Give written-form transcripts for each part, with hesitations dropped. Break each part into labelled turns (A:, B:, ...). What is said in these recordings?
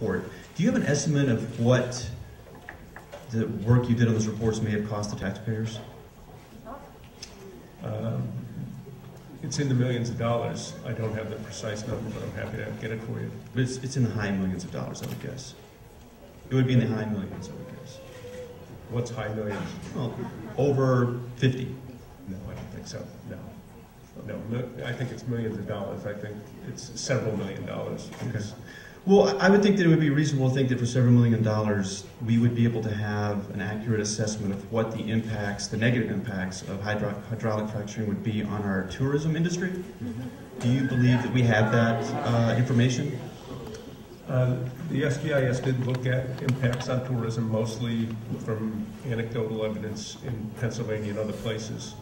A: report. Do you have an estimate of what the work you did on those reports may have cost the taxpayers?
B: It's in the millions of dollars. I don't have the precise number, but I'm happy to get it for you.
A: But it's in the high millions of dollars, I would guess. It would be in the high millions, I would guess.
B: What's high millions?
A: Well, over 50.
B: No, I don't think so. No, I think it's millions of dollars. I think it's several $1 million.
A: Okay. Well, I would think that it would be reasonable to think that for several $1 million, we would be able to have an accurate assessment of what the impacts, the negative impacts of hydraulic fracturing would be on our tourism industry. Mm-hmm. Do you believe that we have that information?
B: The SGIS did look at impacts on tourism, mostly from anecdotal evidence in Pennsylvania and other places.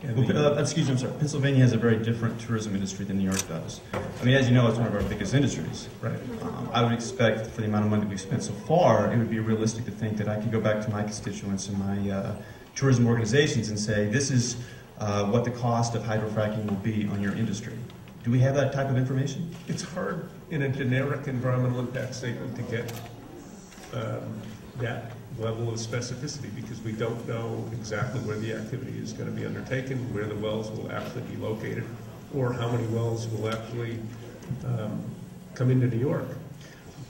A: Excuse me, I'm sorry. Pennsylvania has a very different tourism industry than New York does. I mean, as you know, it's one of our biggest industries.
B: Right.
A: I would expect, for the amount of money we've spent so far, it would be realistic to think that I could go back to my constituents and my tourism organizations and say, this is what the cost of hydrofracking will be on your industry. Do we have that type of information?
B: It's hard in a generic environmental impact statement to get that level of specificity because we don't know exactly where the activity is going to be undertaken, where the wells will actually be located, or how many wells will actually come into New York.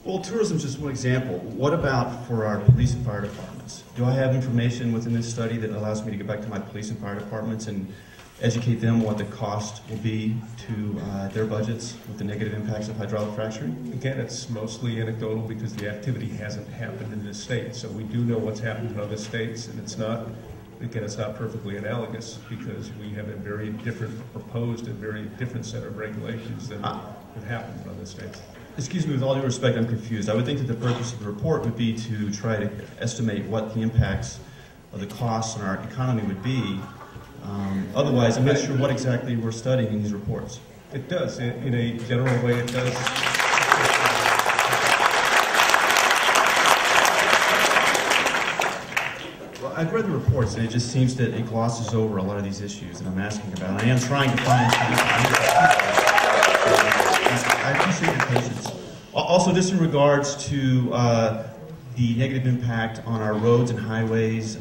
A: Well, tourism is just one example. What about for our police and fire departments? Do I have information within this study that allows me to go back to my police and fire departments and educate them what the cost will be to their budgets with the negative impacts of hydraulic fracturing?
B: Again, it's mostly anecdotal because the activity hasn't happened in this state. So we do know what's happened in other states, and it's not perfectly analogous because we have a very different, proposed a very different set of regulations than have happened in other states.
A: Excuse me, with all due respect, I'm confused. I would think that the purpose of the report would be to try to estimate what the impacts of the costs on our economy would be. Otherwise, I'm not sure what exactly we're studying in these reports.
B: It does. In a general way, it does.
A: Well, I've read the reports, and it just seems that it glosses over a lot of these issues that I'm asking about. I am trying to find I appreciate your patience. Also, just in regards to the negative impact on our roads and highways,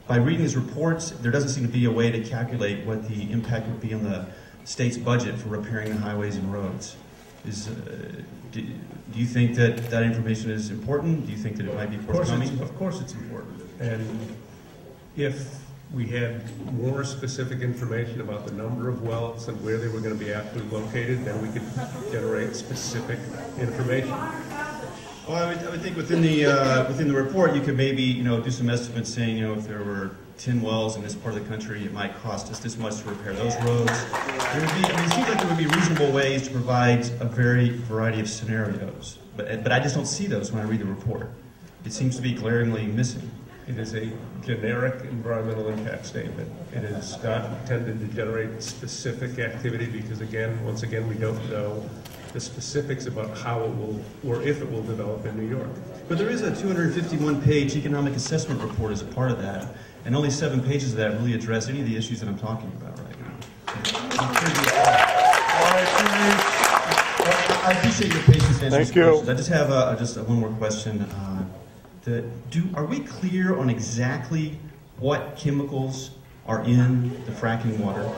A: by reading these reports, there doesn't seem to be a way to calculate what the impact would be on the state's budget for repairing the highways and roads. Do you think that that information is important? Do you think that it might be forthcoming?
B: Of course it's important. And if we had more specific information about the number of wells and where they were going to be actually located, then we could generate specific information.
A: Well, I would think within the report you could maybe do some estimates saying if there were 10 wells in this part of the country, it might cost us this much to repair those roads. It seems like there would be reasonable ways to provide a variety of scenarios, but I just don't see those when I read the report. It seems to be glaringly missing.
B: It is a generic environmental impact statement. It is not intended to generate specific activity because, once again, we don't know the specifics about how it will or if it will develop in New York.
A: But there is a 251-page economic assessment report as a part of that, and only 7 pages of that really address any of the issues that I'm talking about right now. I appreciate your patience to answer these questions. I just have just one more question. Are we clear on exactly what chemicals are in the fracking water?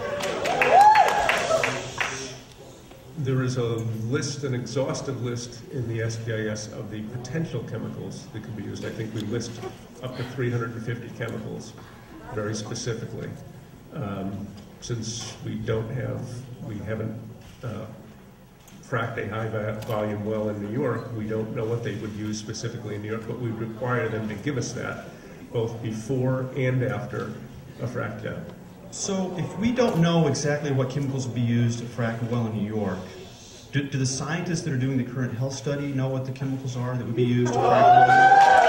B: There is a list, an exhaustive list in the SGIS of the potential chemicals that can be used. I think we list up to 350 chemicals very specifically. Since we haven't fracked a high volume well in New York, we don't know what they would use specifically in New York, but we require them to give us that both before and after a frack down.
A: So if we don't know exactly what chemicals will be used to frack a well in New York, do the scientists that are doing the current health study know what the chemicals are that would be used to frack a well?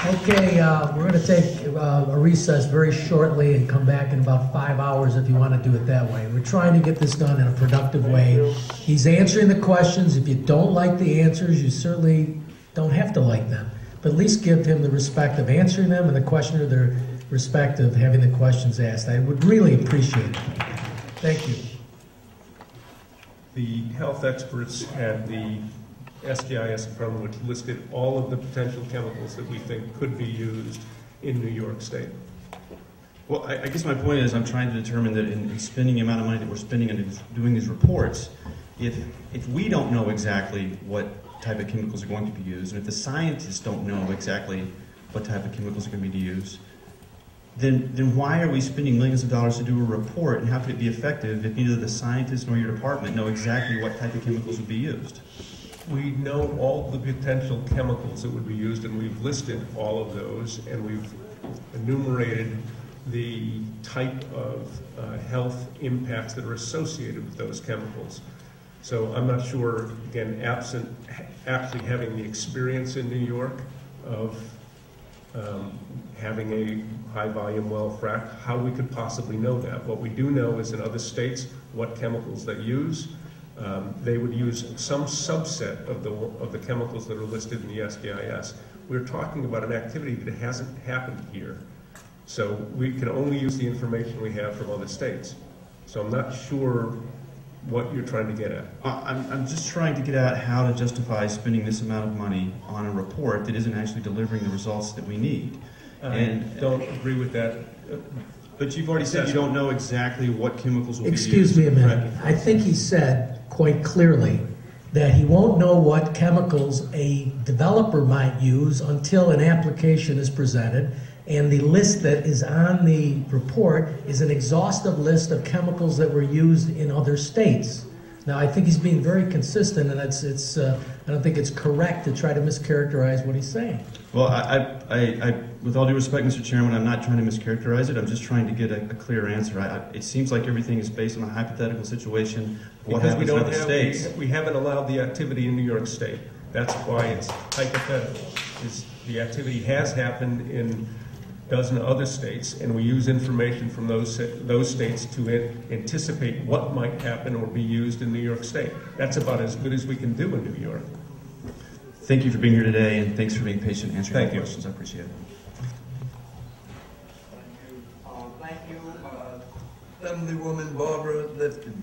C: Okay, we're going to take a recess very shortly and come back in about 5 hours if you want to do it that way. We're trying to get this done in a productive way. He's answering the questions. If you don't like the answers, you certainly don't have to like them. But at least give him the respect of answering them and the questioner the respect of having the questions asked. I would really appreciate it. Thank you.
B: the health experts had the SGIS in front of them, which listed all of the potential chemicals that we think could be used in New York State.
A: Well, I guess my point is I'm trying to determine that in spending the amount of money that we're spending on doing these reports, if we don't know exactly what type of chemicals are going to be used, and if the scientists don't know exactly what type of chemicals are going to be used, then why are we spending millions of dollars to do a report, and how could it be effective if neither the scientists nor your department know exactly what type of chemicals would be used?
B: We know all the potential chemicals that would be used, and we've listed all of those, and we've enumerated the type of health impacts that are associated with those chemicals. So I'm not sure, again, absent actually having the experience in New York of having a high-volume well fracked, how we could possibly know that. What we do know is in other states what chemicals they use. They would use some subset of the chemicals that are listed in the SGIS. We're talking about an activity that hasn't happened here. So we can only use the information we have from other states. So I'm not sure what you're trying to get at.
A: I'm just trying to get at how to justify spending this amount of money on a report that isn't actually delivering the results that we need.
B: And don't agree with that.
A: But you've already said you don't know exactly what chemicals will be used.
C: Excuse me a minute. I think he said quite clearly that he won't know what chemicals a developer might use until an application is presented, and the list that is on the report is an exhaustive list of chemicals that were used in other states. Now, I think he's being very consistent, and I don't think it's correct to try to mischaracterize what he's saying.
A: Well, with all due respect, Mr. Chairman, I'm not trying to mischaracterize it. I'm just trying to get a clear answer. It seems like everything is based on a hypothetical situation. What happens in other states?
B: We haven't allowed the activity in New York State. That's why it's hypothetical. The activity has happened in a dozen other states, and we use information from those states to anticipate what might happen or be used in New York State. That's about as good as we can do in New York.
A: Thank you for being here today, and thanks for being patient answering my questions. I appreciate it.
D: Thank you, Assemblywoman Barbara Lifton.